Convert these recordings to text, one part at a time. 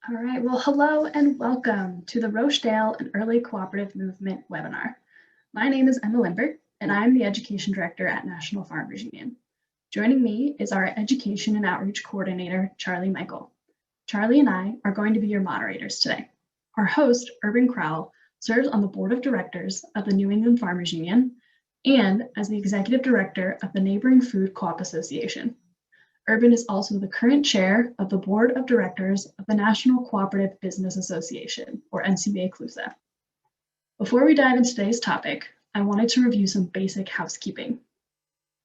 All right, well, hello and welcome to the Rochdale and Early Cooperative Movement webinar. My name is Emma Limbert, and I'm the Education Director at National Farmers Union. Joining me is our Education and Outreach Coordinator, Charlie Michael. Charlie and I are going to be your moderators today. Our host, Urban Crowell, serves on the Board of Directors of the New England Farmers Union and as the Executive Director of the Neighboring Food Co-op Association. Urban is also the current chair of the Board of Directors of the National Cooperative Business Association, or NCBA-CLUSA. Before we dive into today's topic, I wanted to review some basic housekeeping.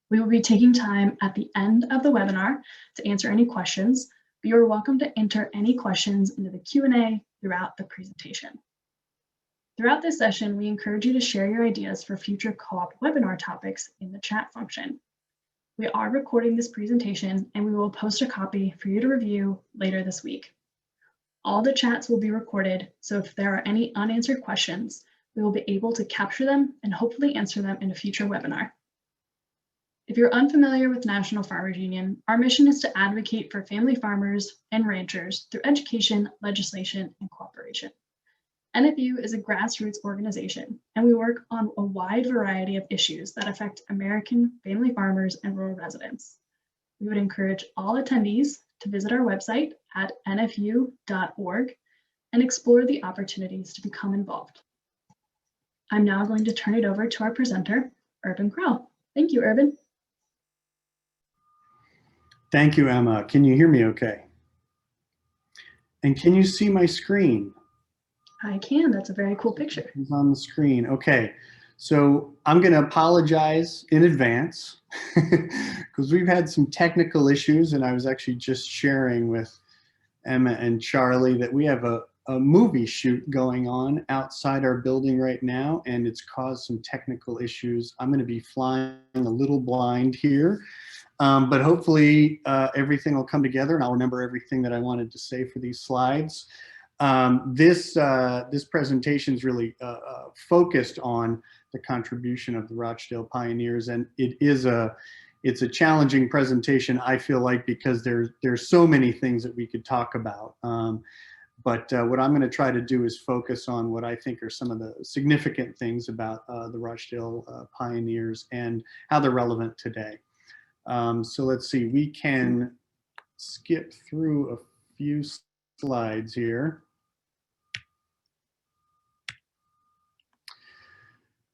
We will be taking time at the end of the webinar to answer any questions, but you're welcome to enter any questions into the Q&A throughout the presentation. Throughout this session, we encourage you to share your ideas for future co-op webinar topics in the chat function. We are recording this presentation and we will post a copy for you to review later this week. All the chats will be recorded, so if there are any unanswered questions, we will be able to capture them and hopefully answer them in a future webinar. If you're unfamiliar with National Farmers Union, our mission is to advocate for family farmers and ranchers through education, legislation, and cooperation. NFU is a grassroots organization, and we work on a wide variety of issues that affect American family farmers and rural residents. We would encourage all attendees to visit our website at nfu.org and explore the opportunities to become involved. I'm now going to turn it over to our presenter, Urban Crowell. Thank you, Urban. Thank you, Emma. Can you hear me okay? And can you see my screen? I can. That's a very cool picture. It's on the screen. Okay. So I'm going to apologize in advance because we've had some technical issues, and I was actually just sharing with Emma and Charlie that we have a movie shoot going on outside our building right now, and it's caused some technical issues. I'm going to be flying a little blind here, but hopefully everything will come together and I'll remember everything that I wanted to say for these slides. This presentation is really focused on the contribution of the Rochdale pioneers, and it's a challenging presentation, I feel like, because there's so many things that we could talk about. But what I'm going to try to do is focus on what I think are some of the significant things about the Rochdale pioneers and how they're relevant today. So let's see, we can skip through a few slides here.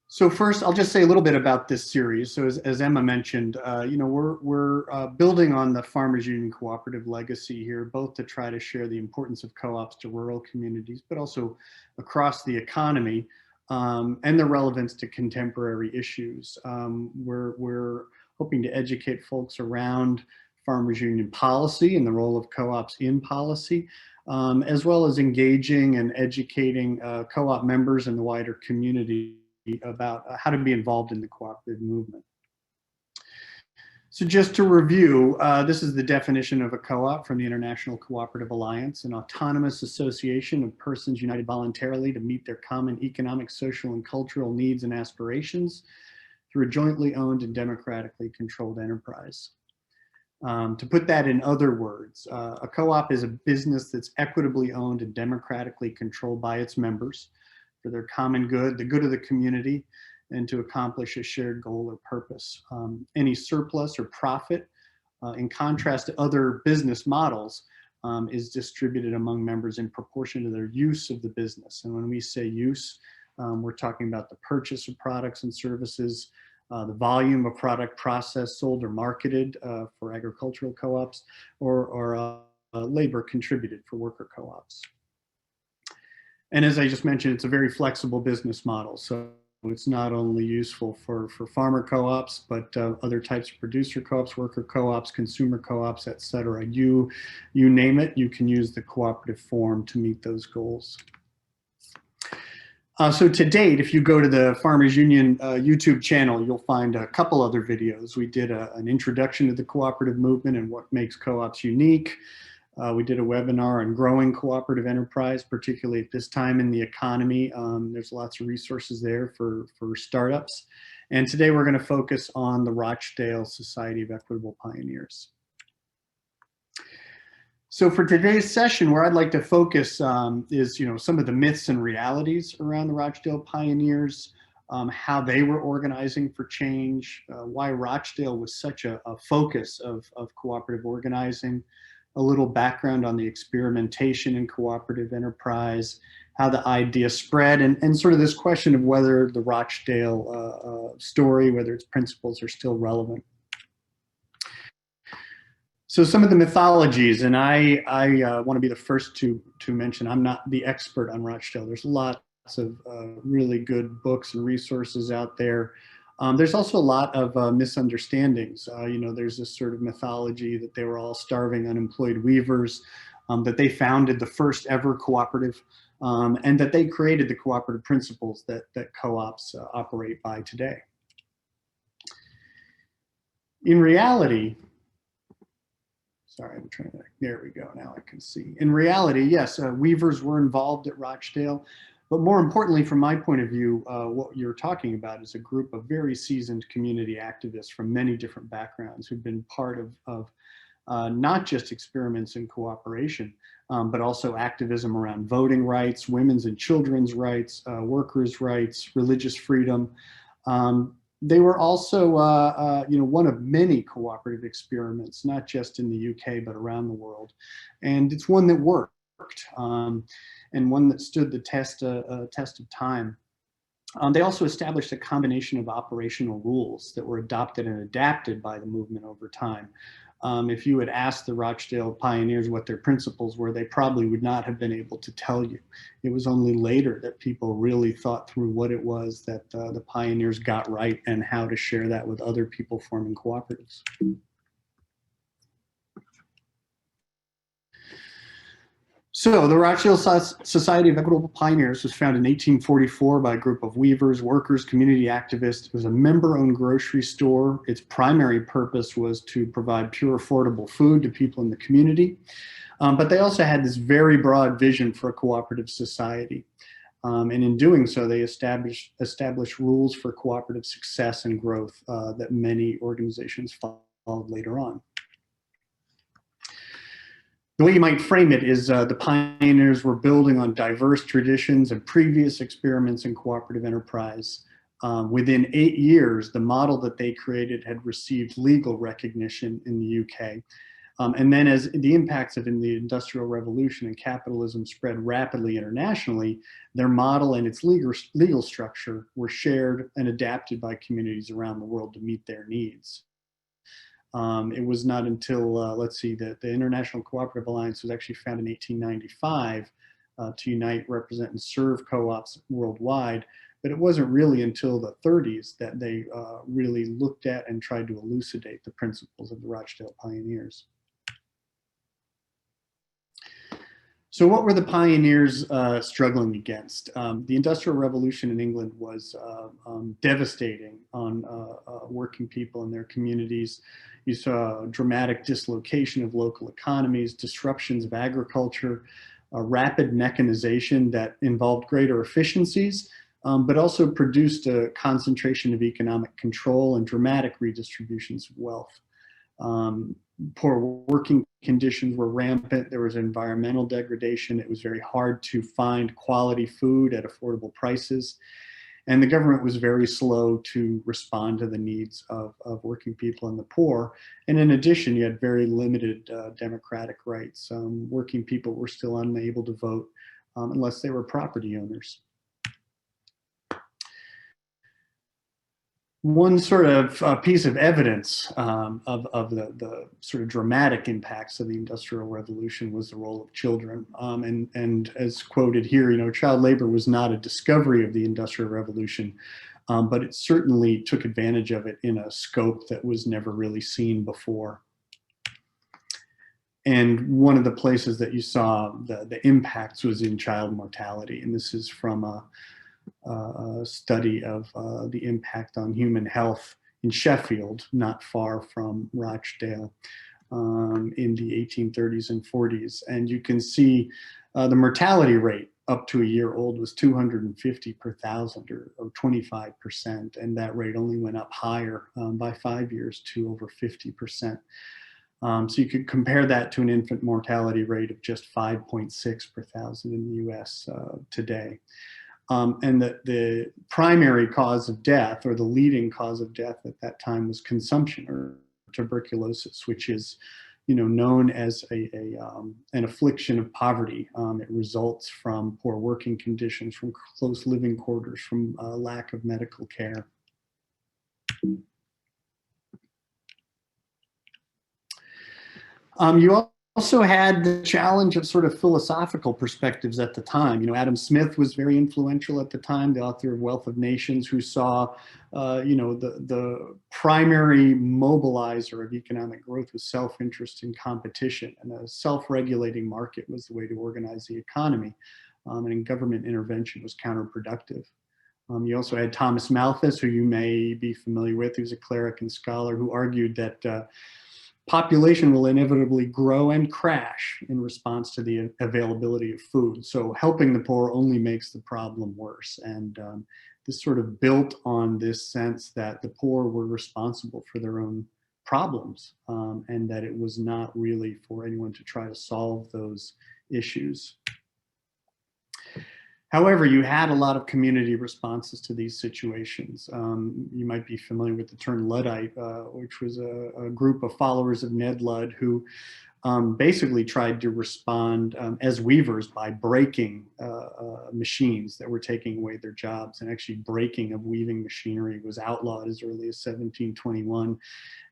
So first, I'll just say a little bit about this series. So as Emma mentioned, you know, we're building on the Farmers Union cooperative legacy here, both to try to share the importance of co-ops to rural communities, but also across the economy, and the relevance to contemporary issues. We're hoping to educate folks around Farmers Union policy and the role of co-ops in policy, as well as engaging and educating co-op members and the wider community about how to be involved in the cooperative movement. So just to review, this is the definition of a co-op from the International Cooperative Alliance, an autonomous association of persons united voluntarily to meet their common economic, social, and cultural needs and aspirations through a jointly owned and democratically controlled enterprise. To put that in other words, a co-op is a business that's equitably owned and democratically controlled by its members for their common good, the good of the community, and to accomplish a shared goal or purpose. Any surplus or profit, in contrast to other business models, is distributed among members in proportion to their use of the business. And when we say use, we're talking about the purchase of products and services, the volume of product processed, sold, or marketed for agricultural co-ops, or labor contributed for worker co-ops. And as I just mentioned, it's a very flexible business model. So it's not only useful for farmer co-ops, but other types of producer co-ops, worker co-ops, consumer co-ops, et cetera. You name it, you can use the cooperative form to meet those goals. So to date, if you go to the Farmers Union YouTube channel, you'll find a couple other videos. We did an introduction to the cooperative movement and what makes co-ops unique. We did a webinar on growing cooperative enterprise, particularly at this time in the economy. There's lots of resources there for startups. And today we're going to focus on the Rochdale Society of Equitable Pioneers. So for today's session, where I'd like to focus is, some of the myths and realities around the Rochdale pioneers, how they were organizing for change, why Rochdale was such a focus of cooperative organizing, a little background on the experimentation in cooperative enterprise, how the idea spread, and sort of this question of whether the Rochdale story, whether its principles are still relevant. So some of the mythologies, and I want to be the first to mention, I'm not the expert on Rochdale. There's lots of really good books and resources out there. There's also a lot of misunderstandings. There's this sort of mythology that they were all starving, unemployed weavers, that they founded the first ever cooperative, and that they created the cooperative principles that co-ops operate by today. In reality, sorry, I'm trying to, there we go, now I can see. In reality, yes, weavers were involved at Rochdale, but more importantly, from my point of view, what you're talking about is a group of very seasoned community activists from many different backgrounds who've been part of not just experiments in cooperation, but also activism around voting rights, women's and children's rights, workers' rights, religious freedom. They were also, one of many cooperative experiments, not just in the UK, but around the world. And it's one that worked, and one that stood the test of time. They also established a combination of operational rules that were adopted and adapted by the movement over time. If you had asked the Rochdale pioneers what their principles were, they probably would not have been able to tell you. It was only later that people really thought through what it was that the pioneers got right and how to share that with other people forming cooperatives. So the Rochdale Society of Equitable Pioneers was founded in 1844 by a group of weavers, workers, community activists. It was a member-owned grocery store. Its primary purpose was to provide pure, affordable food to people in the community. But they also had this very broad vision for a cooperative society. And in doing so, they established rules for cooperative success and growth that many organizations followed later on. The way you might frame it is the pioneers were building on diverse traditions and previous experiments in cooperative enterprise. Within 8 years, the model that they created had received legal recognition in the UK. And then as the impacts of the Industrial Revolution and capitalism spread rapidly internationally, their model and its legal structure were shared and adapted by communities around the world to meet their needs. It was not until, let's see, the International Cooperative Alliance was actually founded in 1895 to unite, represent, and serve co-ops worldwide. But it wasn't really until the 30s that they really looked at and tried to elucidate the principles of the Rochdale pioneers. So what were the pioneers struggling against? The Industrial Revolution in England was devastating on working people and their communities. You saw a dramatic dislocation of local economies, disruptions of agriculture, a rapid mechanization that involved greater efficiencies, but also produced a concentration of economic control and dramatic redistributions of wealth. Poor working conditions were rampant. There was environmental degradation. It was very hard to find quality food at affordable prices. And the government was very slow to respond to the needs of working people and the poor. And in addition, you had very limited democratic rights. Working people were still unable to vote unless they were property owners. One sort of piece of evidence of the sort of dramatic impacts of the Industrial Revolution was the role of children. And as quoted here, child labor was not a discovery of the Industrial Revolution, but it certainly took advantage of it in a scope that was never really seen before. And one of the places that you saw the impacts was in child mortality. And this is from a study of the impact on human health in Sheffield, not far from Rochdale, in the 1830s and 40s. And you can see the mortality rate up to a year old was 250 per thousand, or 25%. And that rate only went up higher by 5 years to over 50%. So you could compare that to an infant mortality rate of just 5.6 per thousand in the US today. And the primary cause of death, or the leading cause of death at that time, was consumption or tuberculosis, which is, known as an affliction of poverty. It results from poor working conditions, from close living quarters, from lack of medical care. You also had the challenge of sort of philosophical perspectives at the time. Adam Smith was very influential at the time, the author of Wealth of Nations, who saw, the primary mobilizer of economic growth was self-interest and competition, and a self-regulating market was the way to organize the economy, and government intervention was counterproductive. You also had Thomas Malthus, who you may be familiar with, who's a cleric and scholar, who argued that population will inevitably grow and crash in response to the availability of food. So helping the poor only makes the problem worse. And this sort of built on this sense that the poor were responsible for their own problems, and that it was not really for anyone to try to solve those issues. However, you had a lot of community responses to these situations. You might be familiar with the term Luddite, which was a group of followers of Ned Ludd who basically tried to respond as weavers by breaking machines that were taking away their jobs. And actually, breaking of weaving machinery was outlawed as early as 1721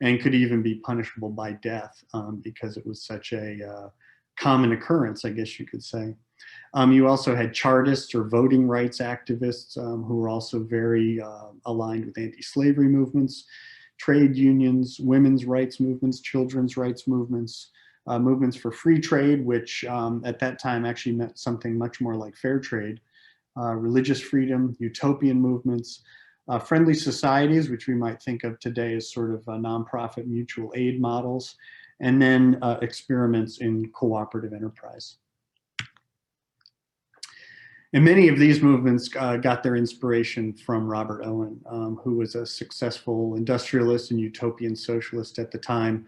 and could even be punishable by death because it was such a common occurrence, I guess you could say. You also had Chartists, or voting rights activists, who were also very aligned with anti-slavery movements, trade unions, women's rights movements, children's rights movements, movements for free trade, which at that time actually meant something much more like fair trade, religious freedom, utopian movements, friendly societies, which we might think of today as sort of nonprofit mutual aid models, and then experiments in cooperative enterprise. And many of these movements got their inspiration from Robert Owen, who was a successful industrialist and utopian socialist at the time,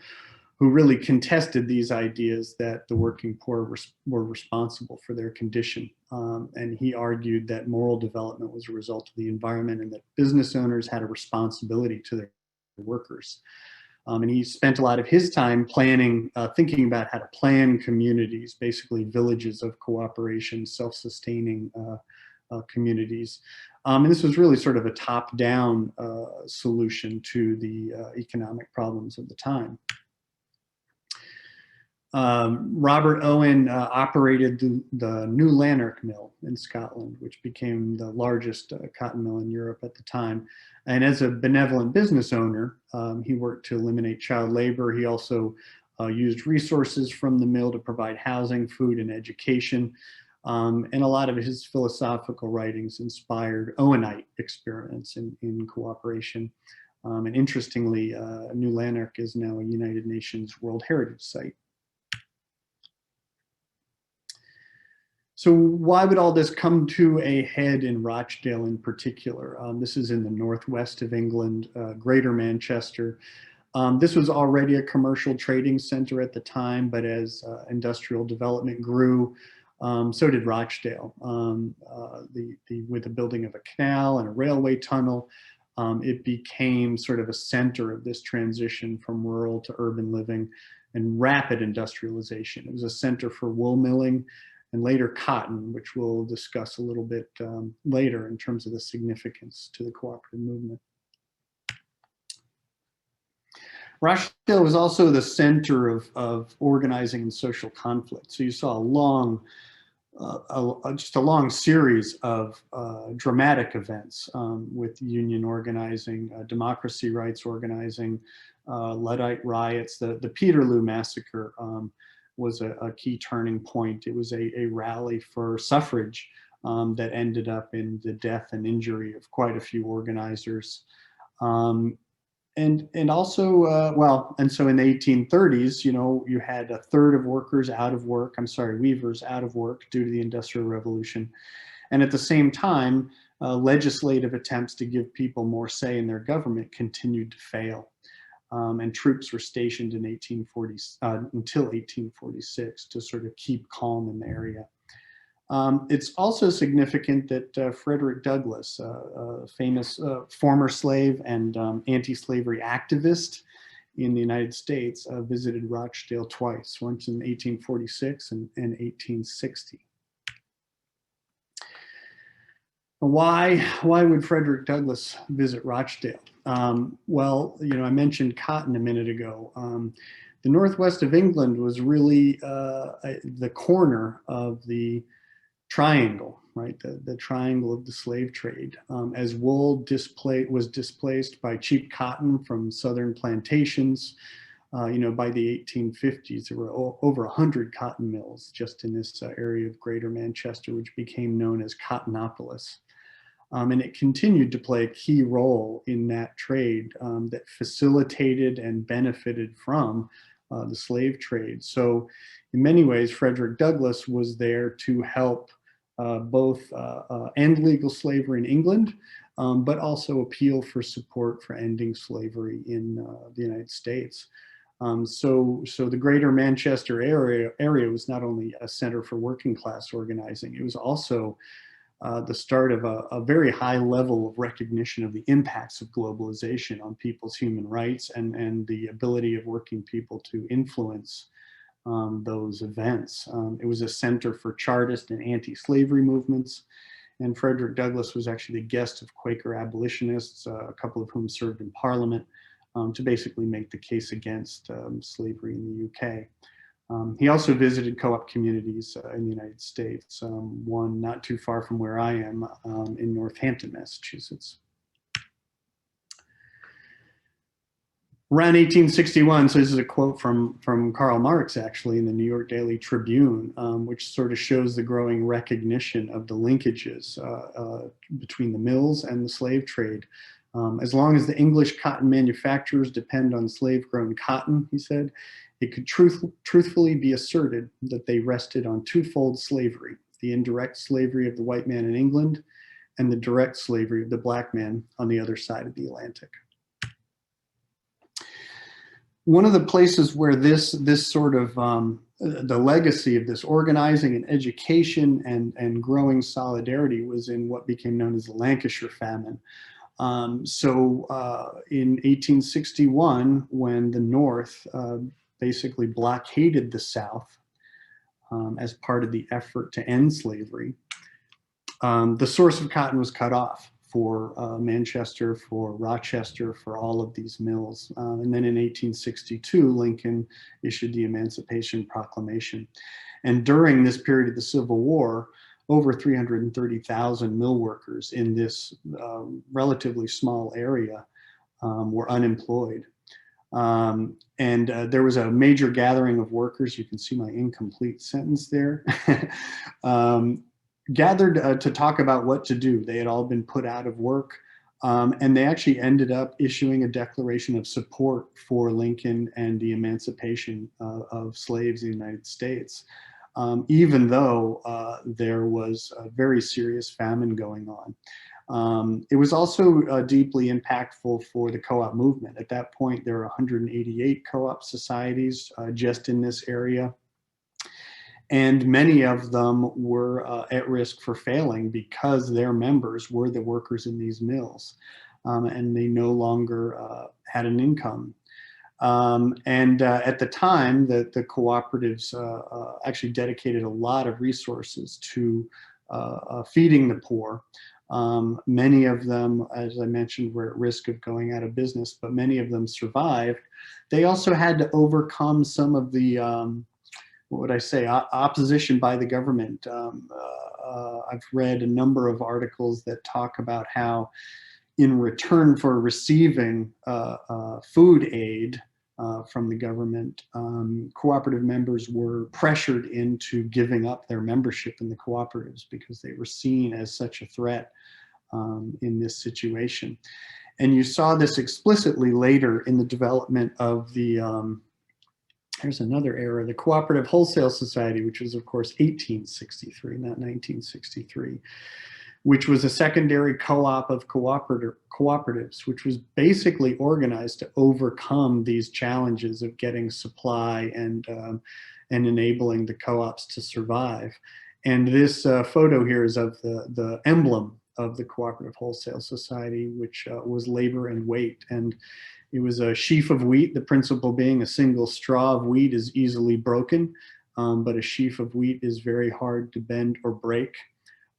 who really contested these ideas that the working poor were responsible for their condition. And he argued that moral development was a result of the environment, and that business owners had a responsibility to their workers. And he spent a lot of his time planning, thinking about how to plan communities, basically villages of cooperation, self-sustaining communities. And this was really sort of a top-down solution to the economic problems of the time. Robert Owen operated the New Lanark mill in Scotland, which became the largest cotton mill in Europe at the time. And as a benevolent business owner, he worked to eliminate child labor. He also used resources from the mill to provide housing, food, and education. And a lot of his philosophical writings inspired Owenite experiments in cooperation. And interestingly, New Lanark is now a United Nations World Heritage Site. So why would all this come to a head in Rochdale in particular? This is in the northwest of England, Greater Manchester. This was already a commercial trading center at the time, but as industrial development grew, so did Rochdale. With the building of a canal and a railway tunnel, it became sort of a center of this transition from rural to urban living and rapid industrialization. It was a center for wool milling, and later cotton, which we'll discuss a little bit later in terms of the significance to the cooperative movement. Rochdale was also the center of organizing and social conflict. So you saw just a long series of dramatic events with union organizing, democracy rights organizing, Luddite riots. The Peterloo massacre was a key turning point. It was a rally for suffrage that ended up in the death and injury of quite a few organizers. And also, and so in the 1830s, you had a third of workers out of work, weavers out of work due to the Industrial Revolution. And at the same time, legislative attempts to give people more say in their government continued to fail. and troops were stationed in 1840 until 1846 to sort of keep calm in the area. It's also significant that Frederick Douglass, a famous former slave and anti-slavery activist in the United States, visited Rochdale twice, once in 1846 and 1860. Why would Frederick Douglass visit Rochdale? Well, I mentioned cotton a minute ago. The northwest of England was really the corner of the triangle, right? The triangle of the slave trade. As wool was displaced by cheap cotton from southern plantations, by the 1850s, there were over 100 cotton mills just in this area of Greater Manchester, which became known as Cottonopolis. And it continued to play a key role in that trade that facilitated and benefited from the slave trade. So in many ways, Frederick Douglass was there to help both end legal slavery in England, but also appeal for support for ending slavery in the United States. So the Greater Manchester area was not only a center for working class organizing, it was also the start of a very high level of recognition of the impacts of globalization on people's human rights and the ability of working people to influence those events. It was a center for Chartist and anti-slavery movements, and Frederick Douglass was actually the guest of Quaker abolitionists, a couple of whom served in Parliament, to basically make the case against slavery in the UK. He also visited co-op communities in the United States, one not too far from where I am in Northampton, Massachusetts. Around 1861, so this is a quote from Karl Marx, actually, in the New York Daily Tribune, which sort of shows the growing recognition of the linkages between the mills and the slave trade. As long as the English cotton manufacturers depend on slave-grown cotton, he said, it could truthfully be asserted that they rested on twofold slavery, the indirect slavery of the white man in England and the direct slavery of the black man on the other side of the Atlantic. One of the places where this sort of, the legacy of this organizing and education and growing solidarity was in what became known as the Lancashire famine. So in 1861, when the North basically blockaded the South as part of the effort to end slavery, the source of cotton was cut off for Manchester, for Rochester, for all of these mills. And then in 1862, Lincoln issued the Emancipation Proclamation. And during this period of the Civil War, over 330,000 mill workers in this relatively small area were unemployed. And there was a major gathering of workers. You can see my incomplete sentence there. Gathered to talk about what to do. They had all been put out of work, and they actually ended up issuing a declaration of support for Lincoln and the emancipation of slaves in the United States, even though there was a very serious famine going on. It was also deeply impactful for the co-op movement. At that point, there were 188 co-op societies just in this area. And many of them were at risk for failing because their members were the workers in these mills, and they no longer had an income. At the time, the cooperatives actually dedicated a lot of resources to feeding the poor. Many of them, as I mentioned, were at risk of going out of business, but many of them survived. They also had to overcome some of the what would I say, opposition by the government. I've read a number of articles that talk about how in return for receiving food aid from the government, cooperative members were pressured into giving up their membership in the cooperatives because they were seen as such a threat in this situation. And you saw this explicitly later in the development of the there's another era, the Cooperative Wholesale Society, which was, of course, 1863, not 1963. which was a secondary co-op of cooperatives, which was basically organized to overcome these challenges of getting supply and enabling the co-ops to survive. And this photo here is of the emblem of the Cooperative Wholesale Society, which was labor and weight. And it was a sheaf of wheat, the principle being a single straw of wheat is easily broken, but a sheaf of wheat is very hard to bend or break.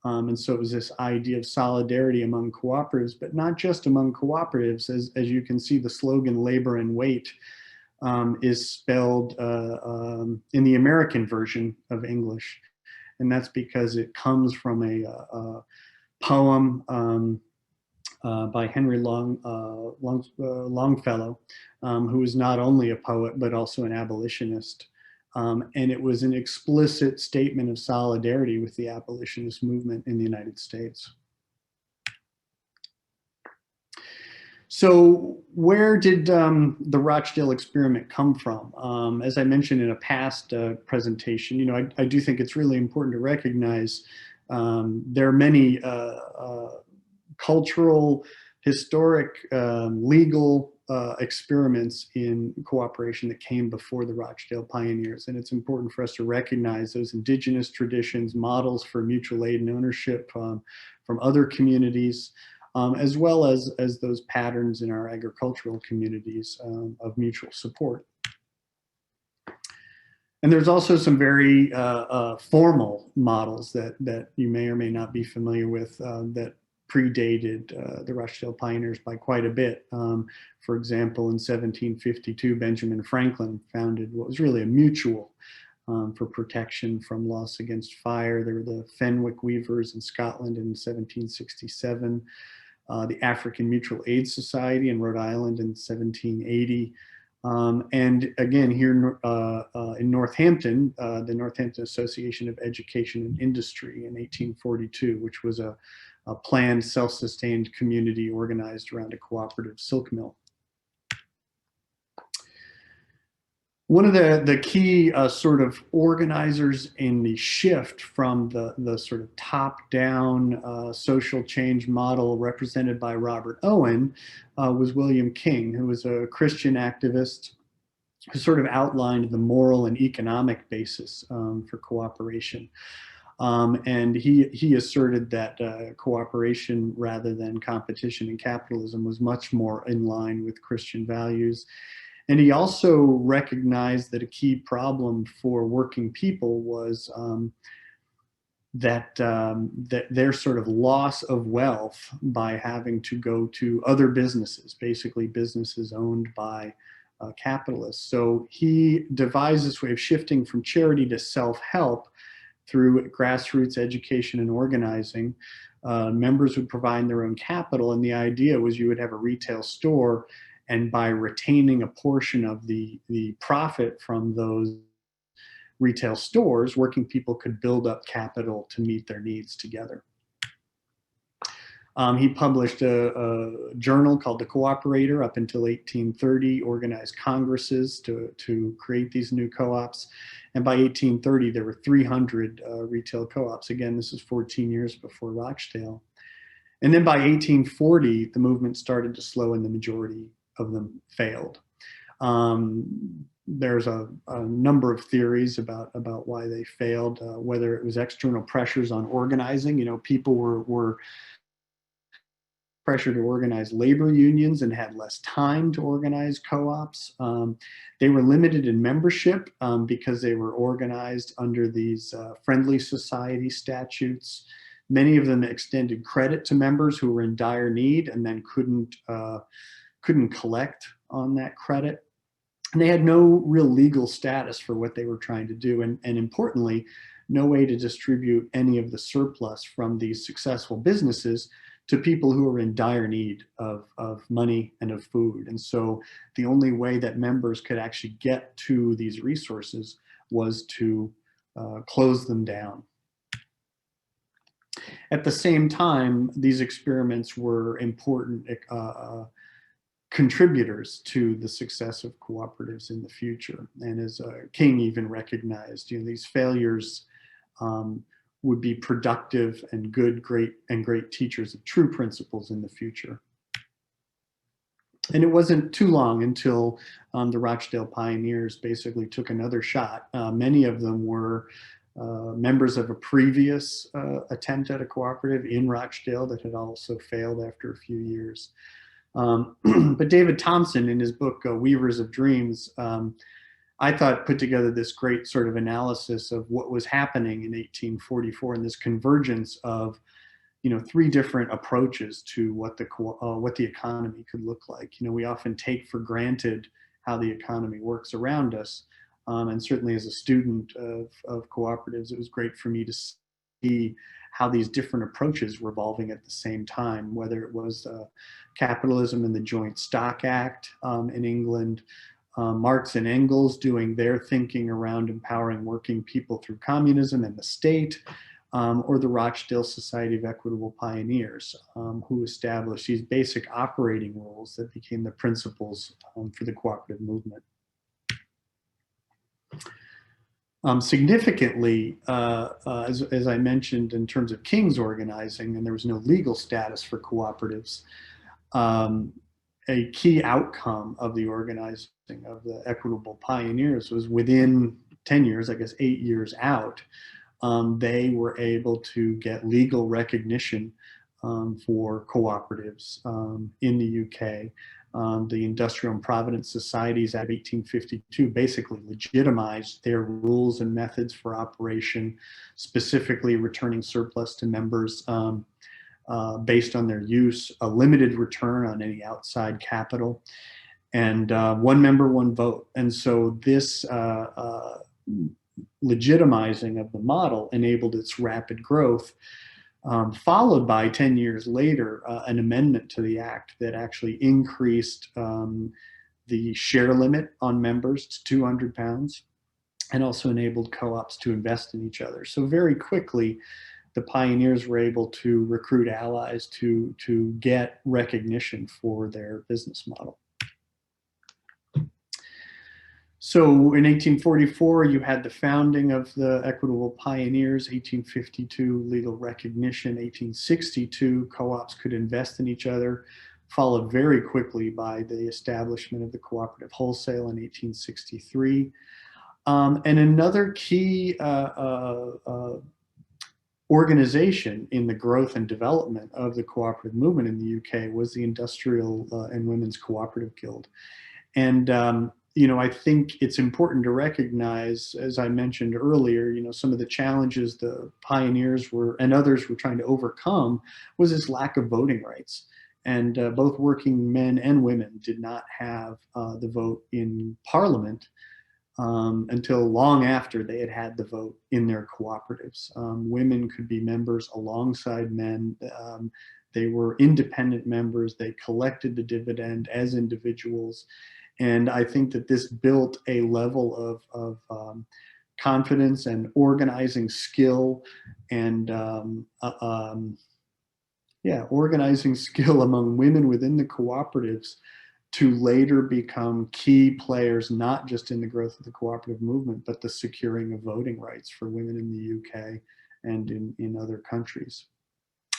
And so it was this idea of solidarity among cooperatives, but not just among cooperatives. As you can see, the slogan labor and weight is spelled in the American version of English. And that's because it comes from a poem by Henry Longfellow, who was not only a poet, but also an abolitionist. And it was an explicit statement of solidarity with the abolitionist movement in the United States. So where did the Rochdale experiment come from? As I mentioned in a past presentation, you know, I do think it's really important to recognize there are many cultural, historic, legal experiments in cooperation that came before the Rochdale pioneers. And it's important for us to recognize those indigenous traditions, models for mutual aid and ownership from other communities, as well as those patterns in our agricultural communities of mutual support. And there's also some very formal models that you may or may not be familiar with that predated the Rochdale pioneers by quite a bit. For example, in 1752, Benjamin Franklin founded what was really a mutual for protection from loss against fire. There were the Fenwick Weavers in Scotland in 1767, the African Mutual Aid Society in Rhode Island in 1780. And again, here in Northampton, the Northampton Association of Education and Industry in 1842, which was a planned, self-sustained community organized around a cooperative silk mill. One of the key sort of organizers in the shift from the sort of top-down social change model represented by Robert Owen was William King, who was a Christian activist who sort of outlined the moral and economic basis for cooperation. And he asserted that cooperation rather than competition and capitalism was much more in line with Christian values. And he also recognized that a key problem for working people was that their sort of loss of wealth by having to go to other businesses, basically businesses owned by capitalists. So he devised this way of shifting from charity to self-help through grassroots education and organizing. Members would provide their own capital, and the idea was you would have a retail store, and by retaining a portion of the profit from those retail stores, working people could build up capital to meet their needs together. He published a journal called The Cooperator up until 1830, organized congresses to create these new co-ops. And by 1830, there were 300 retail co-ops. Again, this is 14 years before Rochdale. And then by 1840, the movement started to slow and the majority of them failed. There's a number of theories about why they failed, whether it was external pressures on organizing. You know, people were pressure to organize labor unions and had less time to organize co-ops. They were limited in membership because they were organized under these friendly society statutes. Many of them extended credit to members who were in dire need and then couldn't collect on that credit. And they had no real legal status for what they were trying to do. And importantly, no way to distribute any of the surplus from these successful businesses to people who are in dire need of money and of food. And so the only way that members could actually get to these resources was to close them down. At the same time, these experiments were important contributors to the success of cooperatives in the future. And as King even recognized, you know, these failures would be productive and great teachers of true principles in the future. And it wasn't too long until the Rochdale pioneers basically took another shot. Many of them were members of a previous attempt at a cooperative in Rochdale that had also failed after a few years. But David Thompson, in his book, Weavers of Dreams, I thought put together this great sort of analysis of what was happening in 1844 and this convergence of, three different approaches to what the economy could look like. We often take for granted how the economy works around us. And certainly as a student of cooperatives, it was great for me to see how these different approaches were evolving at the same time, whether it was capitalism and the Joint Stock Act in England, Marx and Engels doing their thinking around empowering working people through communism and the state, or the Rochdale Society of Equitable Pioneers, who established these basic operating rules that became the principles for the cooperative movement. Significantly, as I mentioned, in terms of King's organizing, and there was no legal status for cooperatives, a key outcome of the organizing of the Equitable Pioneers was within 10 years, I guess 8 years out, they were able to get legal recognition for cooperatives in the UK. The Industrial and Provident Societies Act of 1852 basically legitimized their rules and methods for operation, specifically returning surplus to members based on their use, a limited return on any outside capital, and one member, one vote. And so this legitimizing of the model enabled its rapid growth, followed by 10 years later, an amendment to the act that actually increased the share limit on members to £200 and also enabled co-ops to invest in each other. So very quickly, the pioneers were able to recruit allies to get recognition for their business model. So in 1844, you had the founding of the Equitable Pioneers, 1852, legal recognition, 1862, co-ops could invest in each other, followed very quickly by the establishment of the Cooperative Wholesale in 1863. And another key organization in the growth and development of the cooperative movement in the UK was the Industrial and Women's Cooperative Guild. And I think it's important to recognize, as I mentioned earlier, some of the challenges the pioneers and others were trying to overcome was this lack of voting rights. And both working men and women did not have the vote in Parliament until long after they had had the vote in their cooperatives. Women could be members alongside men. They were independent members. They collected the dividend as individuals. And I think that this built a level of confidence and organizing skill and organizing skill among women within the cooperatives to later become key players, not just in the growth of the cooperative movement, but the securing of voting rights for women in the UK and in other countries.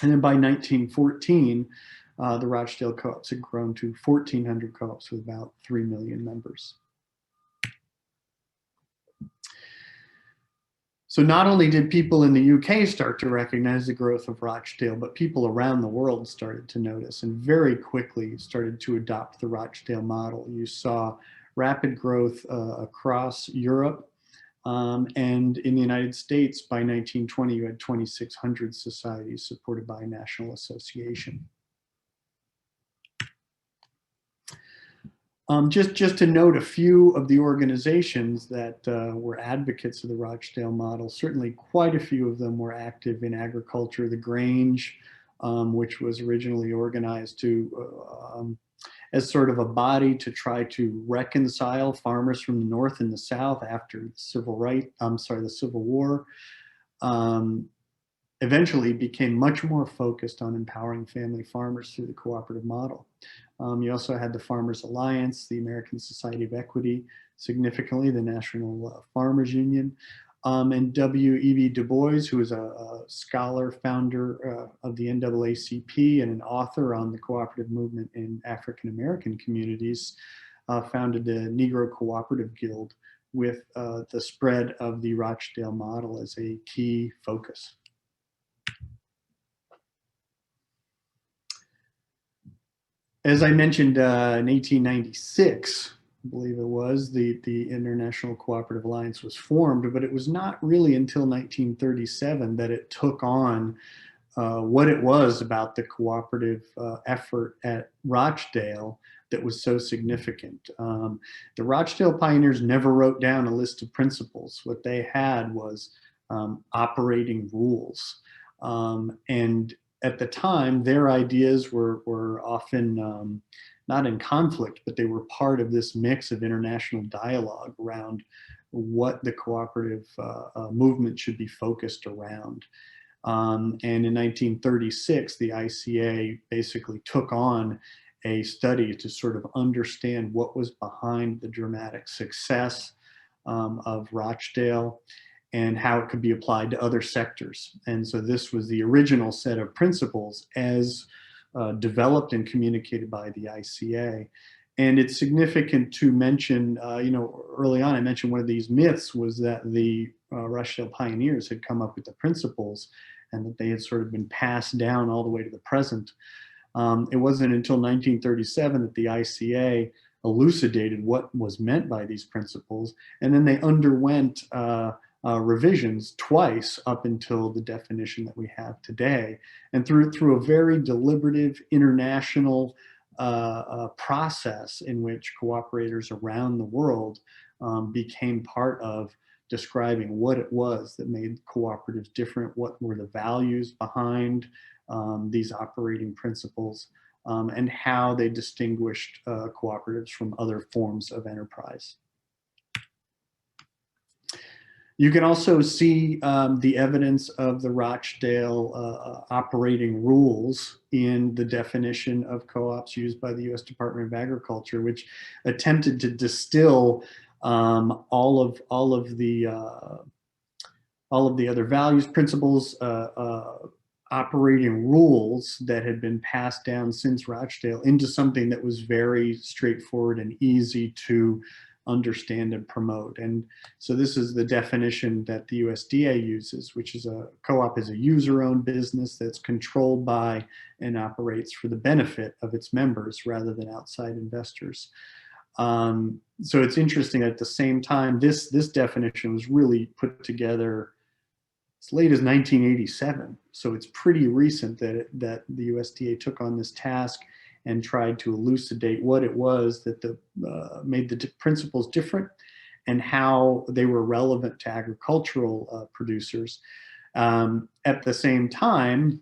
And then by 1914, the Rochdale co-ops had grown to 1,400 co-ops with about 3 million members. So not only did people in the UK start to recognize the growth of Rochdale, but people around the world started to notice and very quickly started to adopt the Rochdale model. You saw rapid growth across Europe, and in the United States, by 1920, you had 2,600 societies supported by a national association. Just to note a few of the organizations that were advocates of the Rochdale model, certainly quite a few of them were active in agriculture. The Grange, which was originally organized as sort of a body to try to reconcile farmers from the North and the South after the Civil War, eventually became much more focused on empowering family farmers through the cooperative model. You also had the Farmers Alliance, the American Society of Equity, significantly the National Farmers Union, and W.E.B. Du Bois, who is a scholar, founder of the NAACP and an author on the cooperative movement in African American communities, founded the Negro Cooperative Guild with the spread of the Rochdale model as a key focus. As I mentioned, in 1896, I believe it was, the International Cooperative Alliance was formed, but it was not really until 1937 that it took on what it was about the cooperative effort at Rochdale that was so significant. The Rochdale pioneers never wrote down a list of principles. What they had was operating rules. And at the time, their ideas were often not in conflict, but they were part of this mix of international dialogue around what the cooperative movement should be focused around. And in 1936, the ICA basically took on a study to sort of understand what was behind the dramatic success of Rochdale and how it could be applied to other sectors. And so this was the original set of principles as developed and communicated by the ICA. And it's significant to mention, early on I mentioned one of these myths was that the Rochdale pioneers had come up with the principles and that they had sort of been passed down all the way to the present. It wasn't until 1937 that the ICA elucidated what was meant by these principles, and then they underwent revisions twice up until the definition that we have today. And through a very deliberative international process in which cooperators around the world became part of describing what it was that made cooperatives different, what were the values behind these operating principles, and how they distinguished cooperatives from other forms of enterprise. You can also see the evidence of the Rochdale operating rules in the definition of co-ops used by the U.S. Department of Agriculture, which attempted to distill all of the other values, principles, operating rules that had been passed down since Rochdale into something that was very straightforward and easy to understand and promote. And so this is the definition that the USDA uses, which is a co-op is a user-owned business that's controlled by and operates for the benefit of its members rather than outside investors. So it's interesting at the same time, this definition was really put together as late as 1987. So it's pretty recent that the USDA took on this task and tried to elucidate what it was that made the principles different and how they were relevant to agricultural producers. At the same time,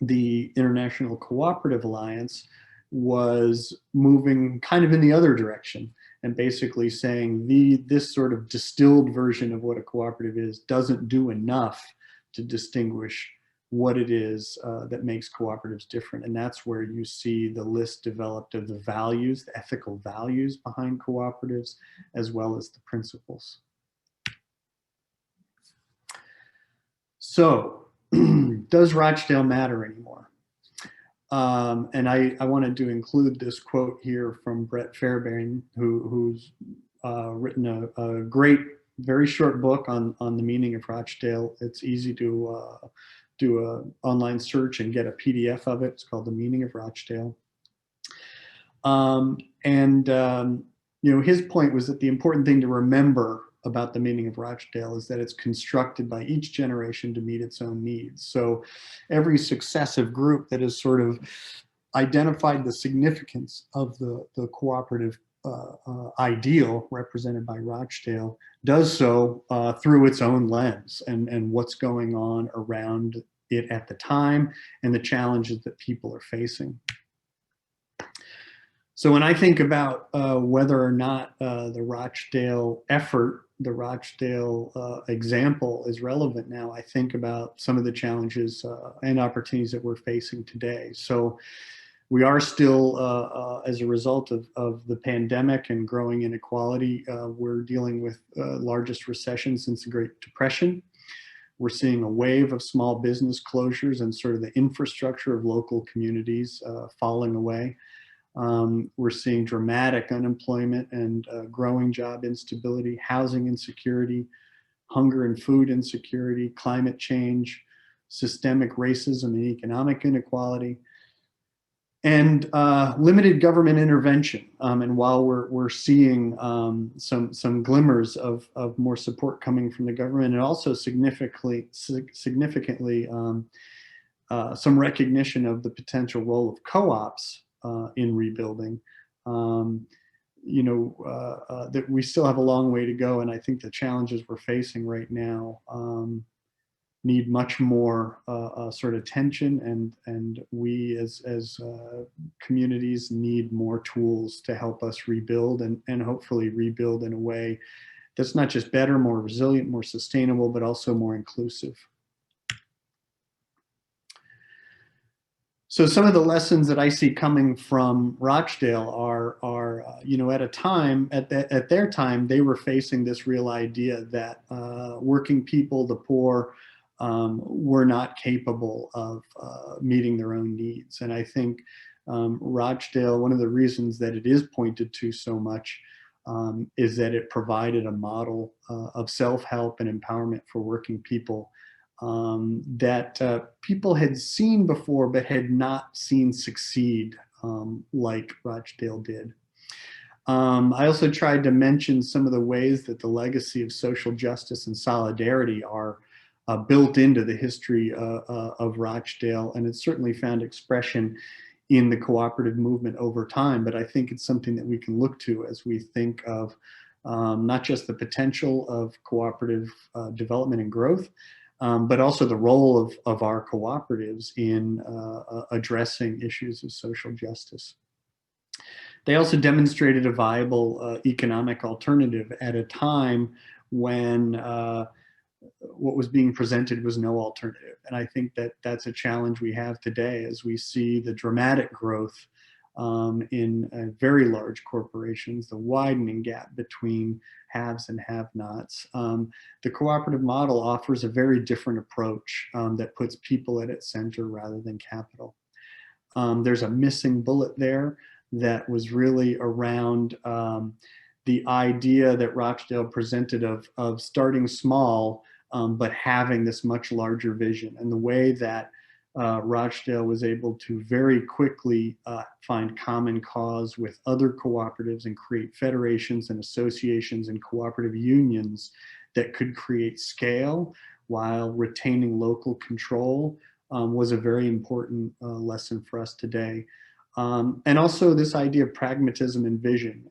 the International Cooperative Alliance was moving kind of in the other direction and basically saying this sort of distilled version of what a cooperative is doesn't do enough to distinguish what it is that makes cooperatives different. And that's where you see the list developed of the values, the ethical values behind cooperatives, as well as the principles. So, does Rochdale matter anymore? And I wanted to include this quote here from Brett Fairbairn, who's written a great, very short book on the meaning of Rochdale. It's easy to do an online search and get a PDF of it. It's called The Meaning of Rochdale. His point was that the important thing to remember about the meaning of Rochdale is that it's constructed by each generation to meet its own needs. So every successive group that has sort of identified the significance of the cooperative ideal represented by Rochdale does so through its own lens and what's going on around it at the time and the challenges that people are facing. So when I think about whether or not the Rochdale effort, the Rochdale example is relevant now, I think about some of the challenges and opportunities that we're facing today. So We are still, as a result of the pandemic and growing inequality, we're dealing with largest recession since the Great Depression. We're seeing a wave of small business closures and sort of the infrastructure of local communities falling away. We're seeing dramatic unemployment and growing job instability, housing insecurity, hunger and food insecurity, climate change, systemic racism and economic inequality, and limited government intervention. And while we're seeing some glimmers of more support coming from the government, and also significantly some recognition of the potential role of co-ops in rebuilding, that we still have a long way to go. And I think the challenges we're facing right now need much more sort of attention, and we as communities need more tools to help us rebuild, and hopefully rebuild in a way that's not just better, more resilient, more sustainable, but also more inclusive. So some of the lessons that I see coming from Rochdale are at their time, they were facing this real idea that working people, the poor, were not capable of meeting their own needs. And I think Rochdale, one of the reasons that it is pointed to so much is that it provided a model of self-help and empowerment for working people that people had seen before, but had not seen succeed like Rochdale did. I also tried to mention some of the ways that the legacy of social justice and solidarity are built into the history of Rochdale, and it's certainly found expression in the cooperative movement over time. But I think it's something that we can look to as we think of not just the potential of cooperative development and growth, but also the role of our cooperatives in addressing issues of social justice. They also demonstrated a viable economic alternative at a time when what was being presented was no alternative. And I think that that's a challenge we have today as we see the dramatic growth in very large corporations, the widening gap between haves and have-nots. The cooperative model offers a very different approach that puts people at its center rather than capital. There's a missing bullet there that was really around the idea that Rochdale presented of starting small, but having this much larger vision, and the way that Rochdale was able to very quickly find common cause with other cooperatives and create federations and associations and cooperative unions that could create scale while retaining local control was a very important lesson for us today. And also this idea of pragmatism and vision.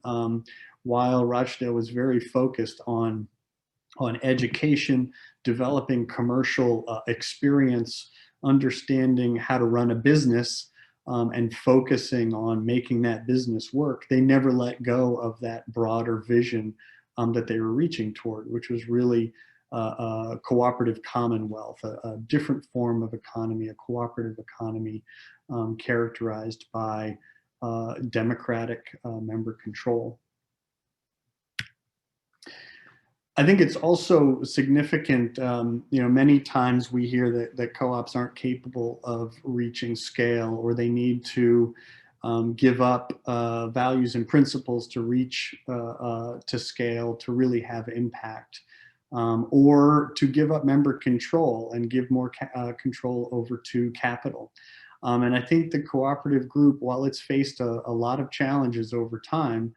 While Rochdale was very focused on education, developing commercial experience, understanding how to run a business, and focusing on making that business work, they never let go of that broader vision that they were reaching toward, which was really a cooperative commonwealth, a different form of economy, a cooperative economy characterized by democratic member control. I think it's also significant, many times we hear that co-ops aren't capable of reaching scale, or they need to give up values and principles to reach to scale, to really have impact, or to give up member control and give more control over to capital. And I think the cooperative group, while it's faced a lot of challenges over time,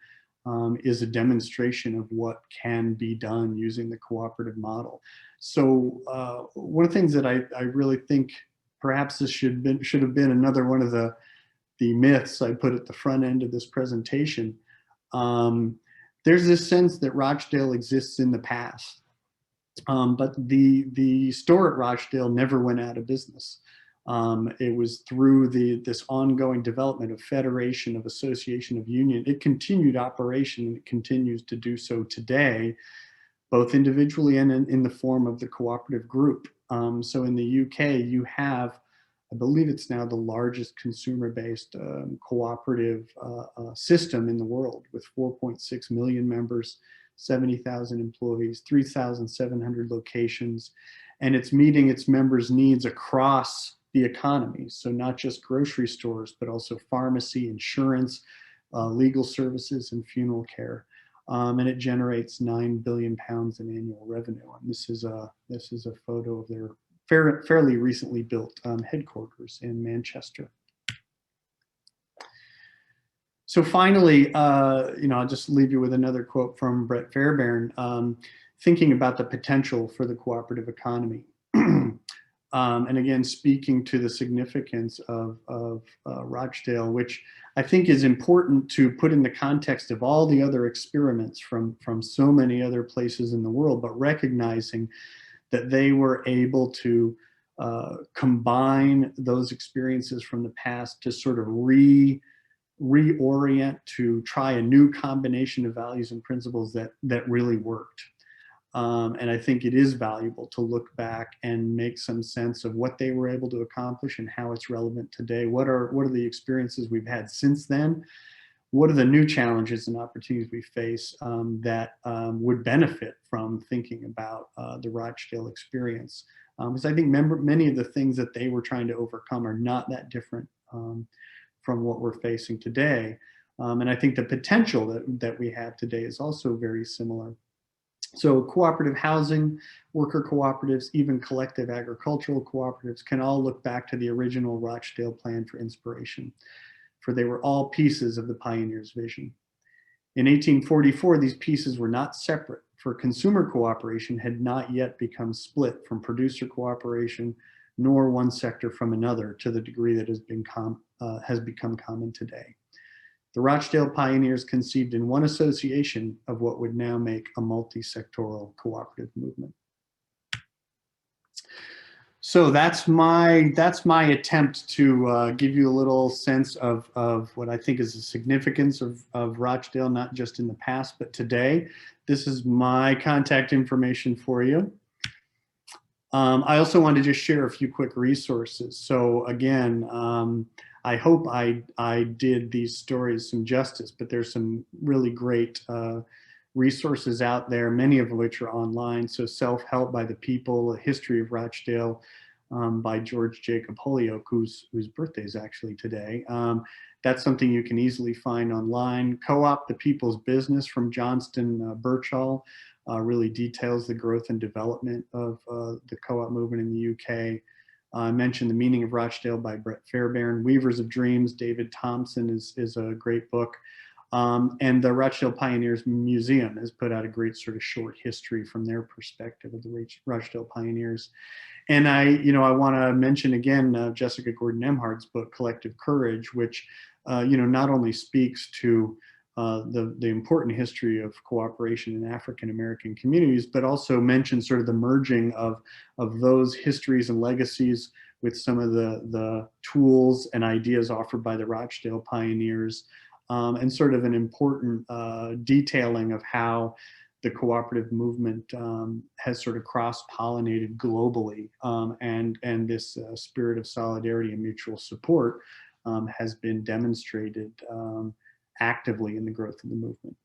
is a demonstration of what can be done using the cooperative model. So one of the things that I really think perhaps this should have been another one of the myths I put at the front end of this presentation. There's this sense that Rochdale exists in the past, but the store at Rochdale never went out of business. It was through this ongoing development of federation, of association, of union. It continued operation, and it continues to do so today, both individually and in the form of the cooperative group. So in the UK, you have I believe it's now the largest consumer-based cooperative system in the world, with 4.6 million members, 70,000 employees, 3,700 locations, and it's meeting its members' needs across the economy. So not just grocery stores, but also pharmacy, insurance, legal services, and funeral care. And it generates £9 billion in annual revenue. And this is a photo of their fairly recently built headquarters in Manchester. So finally, I'll just leave you with another quote from Brett Fairbairn, thinking about the potential for the cooperative economy. And again, speaking to the significance of Rochdale, which I think is important to put in the context of all the other experiments from so many other places in the world, but recognizing that they were able to combine those experiences from the past to sort of reorient, to try a new combination of values and principles that really worked. And I think it is valuable to look back and make some sense of what they were able to accomplish and how it's relevant today. What are the experiences we've had since then? What are the new challenges and opportunities we face that would benefit from thinking about the Rochdale experience? Because I think many of the things that they were trying to overcome are not that different from what we're facing today. And I think the potential that we have today is also very similar. So cooperative housing, worker cooperatives, even collective agricultural cooperatives can all look back to the original Rochdale plan for inspiration, for they were all pieces of the pioneer's vision. In 1844, these pieces were not separate, for consumer cooperation had not yet become split from producer cooperation, nor one sector from another to the degree that has become common today. The Rochdale pioneers conceived in one association of what would now make a multi-sectoral cooperative movement. So that's my attempt to give you a little sense of what I think is the significance of Rochdale, not just in the past, but today. This is my contact information for you. I also want to just share a few quick resources. So again, I hope I did these stories some justice, but there's some really great resources out there, many of which are online. So Self-Help by the People, A History of Rochdale by George Jacob Holyoake, whose birthday is actually today. That's something you can easily find online. Co-op, The People's Business from Johnston Birchall really details the growth and development of the co-op movement in the UK. I mentioned The Meaning of Rochdale by Brett Fairbairn. Weavers of Dreams, David Thompson is a great book. And the Rochdale Pioneers Museum has put out a great sort of short history from their perspective of the Rochdale Pioneers. And I want to mention again Jessica Gordon-Emhard's book, Collective Courage, which not only speaks to the important history of cooperation in African American communities, but also mentions sort of the merging of those histories and legacies with some of the tools and ideas offered by the Rochdale pioneers, and sort of an important detailing of how the cooperative movement has sort of cross-pollinated globally, and this spirit of solidarity and mutual support has been demonstrated actively in the growth of the movement.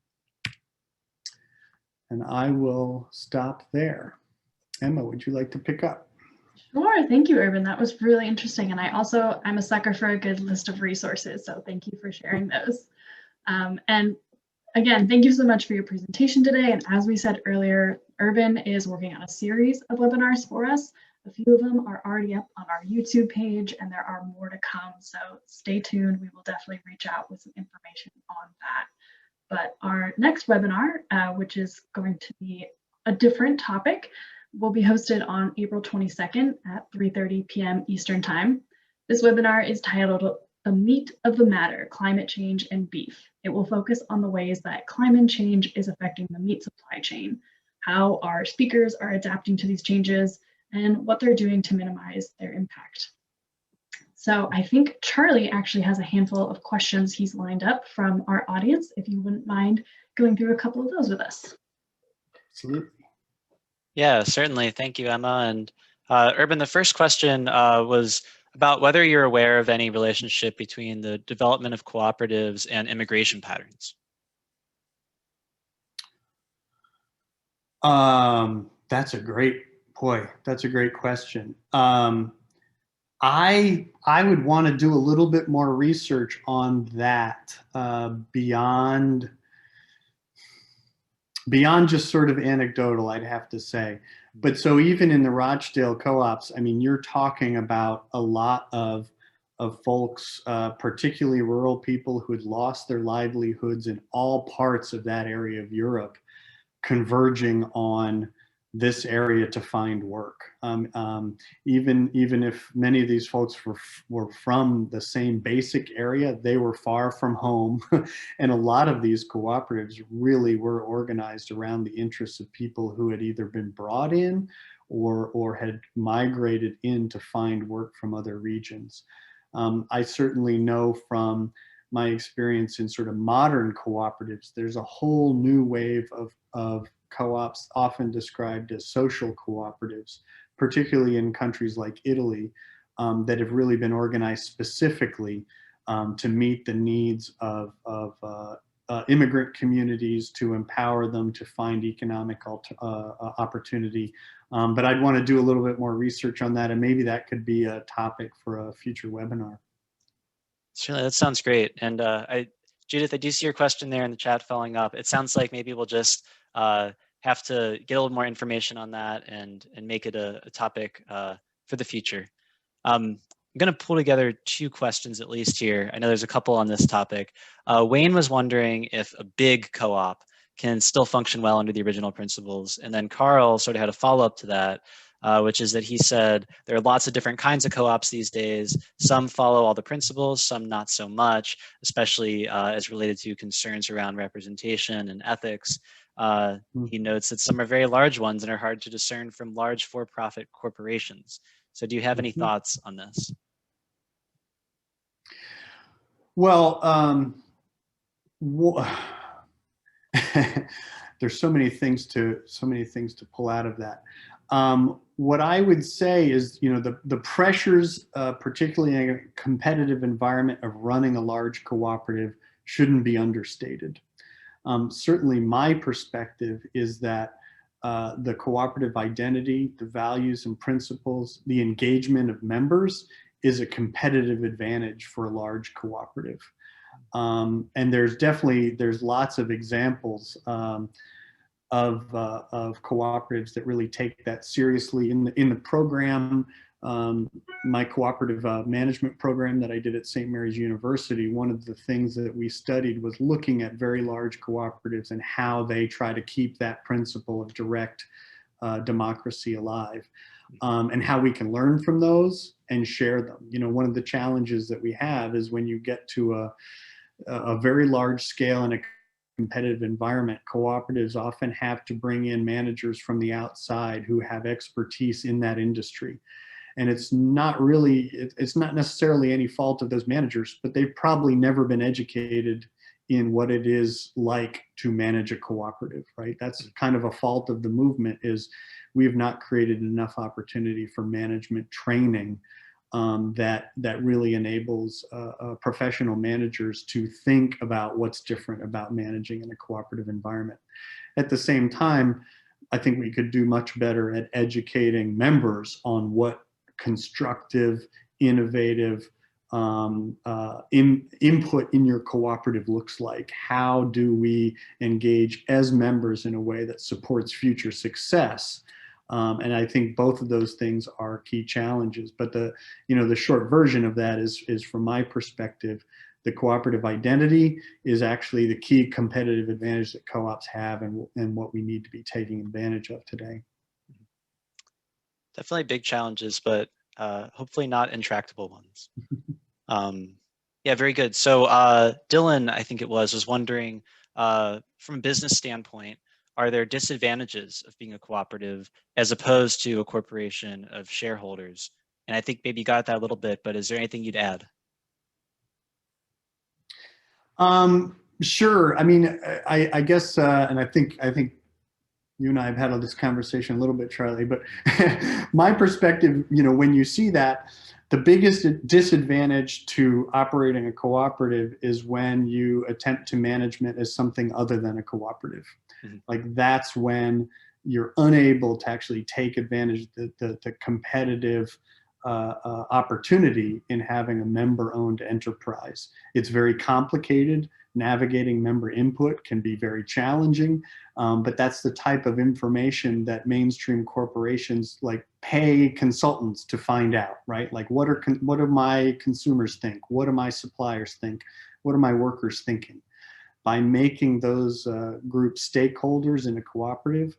And I will stop there. Emma, would you like to pick up? Sure, thank you, Urban. That was really interesting. And I'm a sucker for a good list of resources, so thank you for sharing those. And again, thank you so much for your presentation today. And as we said earlier, Urban is working on a series of webinars for us. A few of them are already up on our YouTube page, and there are more to come. So stay tuned. We will definitely reach out with some information on that. But our next webinar, which is going to be a different topic, will be hosted on April 22nd at 3:30 p.m. Eastern Time. This webinar is titled The Meat of the Matter, Climate Change and Beef. It will focus on the ways that climate change is affecting the meat supply chain, how our speakers are adapting to these changes, and what they're doing to minimize their impact. So I think Charlie actually has a handful of questions he's lined up from our audience, if you wouldn't mind going through a couple of those with us. Absolutely. Yeah, certainly. Thank you, Emma. And Urban, the first question was about whether you're aware of any relationship between the development of cooperatives and immigration patterns. That's a great question. I would want to do a little bit more research on that beyond just sort of anecdotal, I'd have to say. But so even in the Rochdale co-ops, I mean, you're talking about a lot of folks, particularly rural people who had lost their livelihoods in all parts of that area of Europe, converging on this area to find work. Even if many of these folks were from the same basic area, they were far from home. And a lot of these cooperatives really were organized around the interests of people who had either been brought in or had migrated in to find work from other regions. I certainly know from my experience in sort of modern cooperatives, there's a whole new wave of co-ops, often described as social cooperatives, particularly in countries like Italy, that have really been organized specifically to meet the needs of immigrant communities, to empower them to find economic opportunity. But I'd want to do a little bit more research on that, and maybe that could be a topic for a future webinar. Certainly, that sounds great. And Judith, I do see your question there in the chat following up. It sounds like maybe we'll just have to get a little more information on that and make it a topic for the future. I'm going to pull together two questions at least here. I know there's a couple on this topic. Wayne was wondering if a big co-op can still function well under the original principles. And then Carl sort of had a follow-up to that, which is that he said there are lots of different kinds of co-ops these days. Some follow all the principles, some not so much, especially as related to concerns around representation and ethics. He notes that some are very large ones and are hard to discern from large for-profit corporations. So do you have any thoughts on this? Well, there's so many things to pull out of that. What I would say is, the pressures, particularly in a competitive environment of running a large cooperative, shouldn't be understated. Certainly my perspective is that the cooperative identity, the values and principles, the engagement of members is a competitive advantage for a large cooperative. And there's lots of examples of cooperatives that really take that seriously. In the program, my cooperative management program that I did at St. Mary's University, one of the things that we studied was looking at very large cooperatives and how they try to keep that principle of direct democracy alive, and how we can learn from those and share them. One of the challenges that we have is when you get to a very large scale in a competitive environment, cooperatives often have to bring in managers from the outside who have expertise in that industry. And it's not necessarily any fault of those managers, but they've probably never been educated in what it is like to manage a cooperative, right? That's kind of a fault of the movement, is we have not created enough opportunity for management training that really enables professional managers to think about what's different about managing in a cooperative environment. At the same time, I think we could do much better at educating members on what constructive, innovative input in your cooperative looks like. How do we engage as members in a way that supports future success? And I think both of those things are key challenges. But the short version of that is from my perspective, the cooperative identity is actually the key competitive advantage that co-ops have, and what we need to be taking advantage of today. Definitely big challenges, but hopefully not intractable ones. Yeah, very good. So Dylan, I think it was wondering, from a business standpoint, are there disadvantages of being a cooperative as opposed to a corporation of shareholders? And I think maybe you got that a little bit, but is there anything you'd add? Sure. I mean, I guess, and I think you and I have had this conversation a little bit, Charlie, but my perspective, when you see that, The biggest disadvantage to operating a cooperative is when you attempt to management as something other than a cooperative. Like that's when you're unable to actually take advantage of the competitive opportunity in having a member-owned enterprise. It's very complicated. Navigating member input can be very challenging, but that's the type of information that mainstream corporations like pay consultants to find out, right? Like what do my consumers think? What do my suppliers think? What are my workers thinking? By making those groups stakeholders in a cooperative,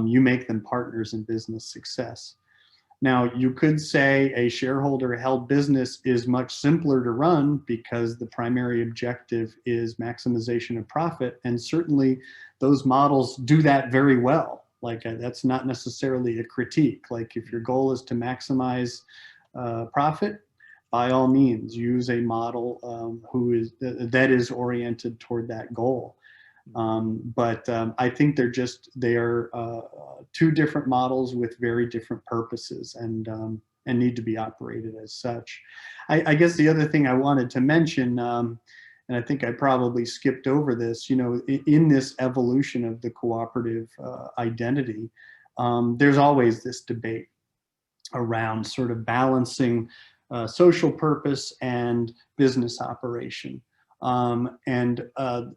you make them partners in business success. Now, you could say a shareholder-held business is much simpler to run because the primary objective is maximization of profit, and certainly those models do that very well. Like that's not necessarily a critique. Like if your goal is to maximize profit, by all means, use a model that is oriented toward that goal. But I think they are two different models with very different purposes and need to be operated as such. I guess the other thing I wanted to mention, and I think I probably skipped over this, in this evolution of the cooperative identity, there's always this debate around sort of balancing social purpose and business operation. And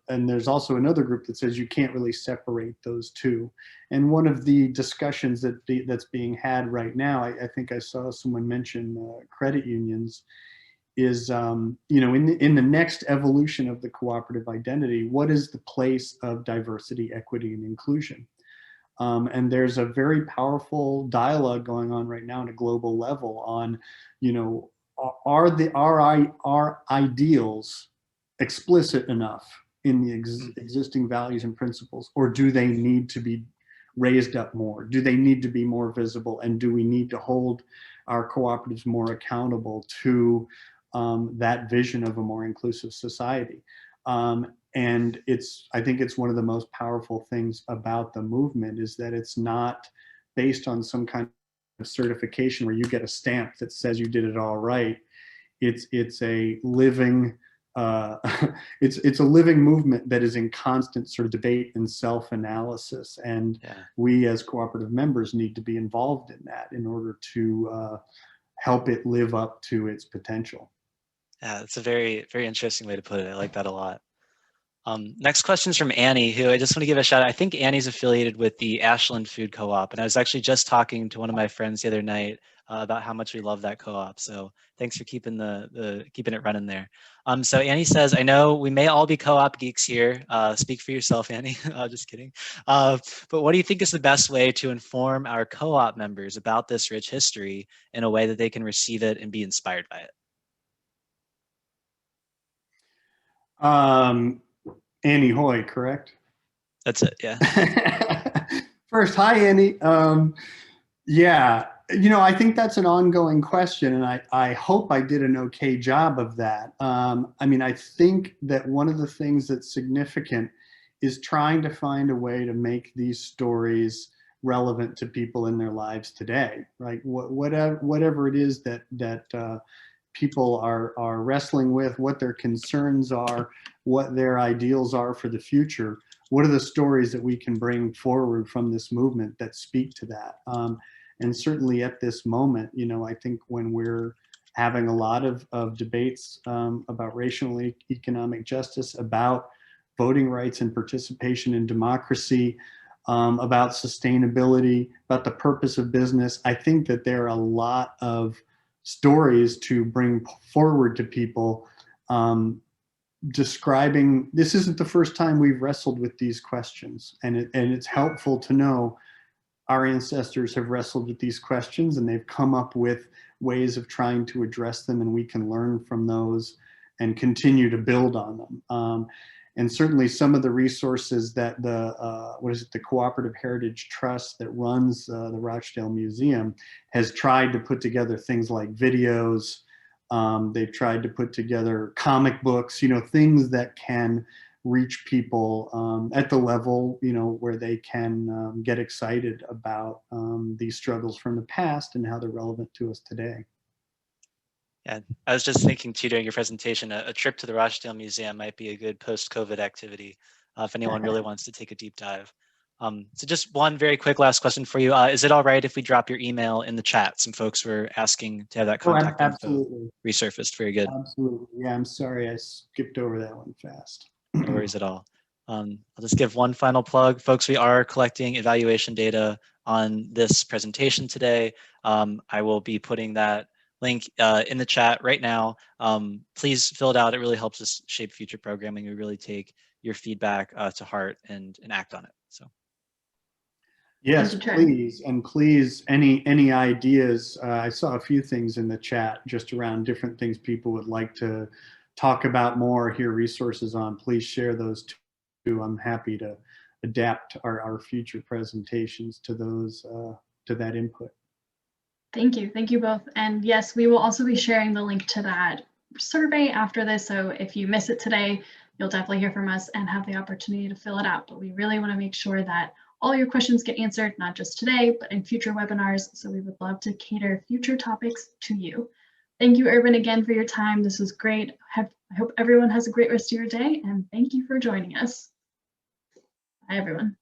there's also another group that says you can't really separate those two. And one of the discussions that's being had right now, I think I saw someone mention credit unions, is in the next evolution of the cooperative identity, what is the place of diversity, equity, and inclusion? And there's a very powerful dialogue going on right now at a global level on, are ideals explicit enough in the existing values and principles, or do they need to be raised up more? Do they need to be more visible? And do we need to hold our cooperatives more accountable to that vision of a more inclusive society? And I think it's one of the most powerful things about the movement is that it's not based on some kind of certification where you get a stamp that says you did it all right. It's a living it's a living movement that is in constant sort of debate and self-analysis, and we as cooperative members need to be involved in that in order to help it live up to its potential. Yeah, that's a very, very interesting way to put it. I like that a lot. Next question is from Annie, who I just want to give a shout out. I think Annie's affiliated with the Ashland Food Co-op, and I was actually just talking to one of my friends the other night about how much we love that co-op. So thanks for keeping keeping it running there. So Annie says, I know we may all be co-op geeks here. Speak for yourself, Annie. Just kidding. But what do you think is the best way to inform our co-op members about this rich history in a way that they can receive it and be inspired by it? Annie Hoy, correct? That's it, yeah. First, hi, Annie. Yeah, I think that's an ongoing question, and I hope I did an okay job of that. I think that one of the things that's significant is trying to find a way to make these stories relevant to people in their lives today, right? Whatever it is that people are wrestling with, what their concerns are, what their ideals are for the future. What are the stories that we can bring forward from this movement that speak to that? And certainly at this moment, I think when we're having a lot of debates about racial and economic justice, about voting rights and participation in democracy, about sustainability, about the purpose of business, I think that there are a lot of stories to bring forward to people describing, this isn't the first time we've wrestled with these questions, and it's helpful to know our ancestors have wrestled with these questions and they've come up with ways of trying to address them, and we can learn from those and continue to build on them. And certainly some of the resources that the Cooperative Heritage Trust that runs the Rochdale Museum has tried to put together things like videos. They've tried to put together comic books, things that can reach people at the level, where they can get excited about these struggles from the past and how they're relevant to us today. Yeah, I was just thinking too during your presentation, a trip to the Rochdale Museum might be a good post-COVID activity if anyone really wants to take a deep dive. So just one very quick last question for you. Is it all right if we drop your email in the chat? Some folks were asking to have that Oh, contact info absolutely. resurfaced. Very good. Absolutely. Yeah, I'm sorry I skipped over that one fast. No worries at all. I'll just give one final plug. Folks, we are collecting evaluation data on this presentation today. I will be putting that link in the chat right now. Please fill it out. It really helps us shape future programming. We really take your feedback to heart and act on it. So. Yes, please. And please, any ideas? I saw a few things in the chat just around different things people would like to talk about more, hear resources on. Please share those too. I'm happy to adapt our future presentations to those, to that input. Thank you. Thank you both. And yes, we will also be sharing the link to that survey after this. So if you miss it today, you'll definitely hear from us and have the opportunity to fill it out. But we really want to make sure that all your questions get answered, not just today, but in future webinars. So we would love to cater future topics to you. Thank you, Urban, again for your time. This was great. I hope everyone has a great rest of your day, and thank you for joining us. Bye, everyone.